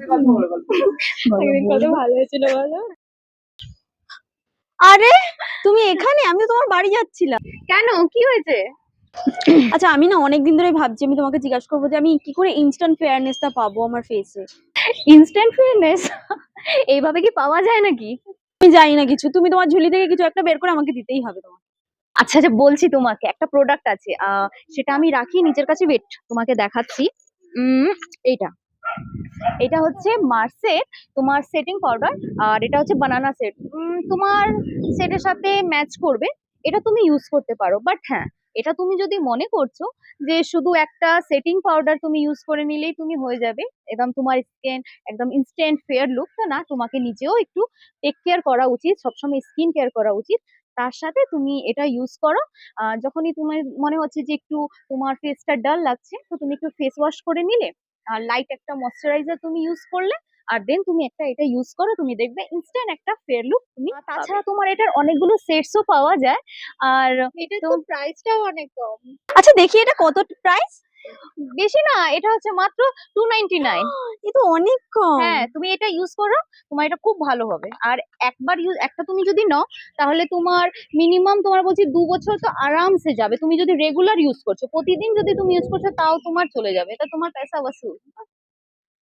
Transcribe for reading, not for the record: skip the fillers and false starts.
একদিন কত ভালো হয়েছিল বলো। আরে তুমি এখানে? আমি তো তোমার বাড়ি যাচ্ছিলাম। কেন, কি হয়েছে? আচ্ছা আমি না অনেকদিন ধরে ভাবছি আমি তোমাকে জিজ্ঞাসা করবো যে আমি কি করে ইনস্ট্যান্ট ফেয়ারনেসটা পাবো আমার ফেসে। ইনস্ট্যান্ট ফেয়ারনেস এইভাবে কি পাওয়া যায় নাকি? আমি জানি না কিছু, তুমি তোমার ঝুলি থেকে কিছু একটা বের করে আমাকে দিতেই হবে তোমার। আচ্ছা আচ্ছা, বলছি তোমাকে একটা প্রোডাক্ট আছে, সেটা আমি রাখি নিজের কাছে, ওয়েট তোমাকে দেখাচ্ছি। উম এইটা এটা হচ্ছে মার্সের তোমার সেটিং পাউডার, আর এটা হচ্ছে বানানা সেট। তোমার সেটের সাথে ম্যাচ করবে, এটা তুমি ইউজ করতে পারো। বাট হ্যাঁ, এটা তুমি যদি মনে করছো যে শুধু একটা সেটিং পাউডার তুমি ইউজ করে নিলেই তুমি হয়ে যাবে, একদম তোমার স্কিন একদম ইনস্ট্যান্ট ফেয়ার লুক, তো না, তোমাকে নিজেও একটু টেক কেয়ার করা উচিত, সবসময় স্কিন কেয়ার করা উচিত। তার সাথে তুমি এটা ইউজ করো, যখনই তোমার মনে হচ্ছে যে একটু তোমার ফেসটা ডাল লাগছে, তো তুমি একটু ফেস ওয়াশ করে নিলে, আর লাইট একটা ময়শ্চারাইজার তুমি ইউজ করলে, আর দেন তুমি একটা এটা ইউজ করো, তুমি দেখবে ইনস্ট্যান্ট একটা ফেয়ার লুক তুমি তাছাড়া তোমার এটার অনেকগুলো সেটসও পাওয়া যায়। আর এটা তো প্রাইসটাও অনেক কম। আচ্ছা দেখি এটা কত প্রাইস? বেশি না, এটা হচ্ছে মাত্র 299। এ তো অনেক কম। হ্যাঁ, তুমি এটা ইউজ করো, তোমার এটা খুব ভালো হবে। আর একবার একটা তুমি যদি নাও, তাহলে তোমার মিনিমাম তোমার বলছি 2 বছর তো আরামসে যাবে। তুমি যদি রেগুলার ইউজ করছো, প্রতিদিন যদি তুমি ইউজ করছো, তাও তোমার চলে যাবে, এটা তোমার পয়সা ওয়াসুল।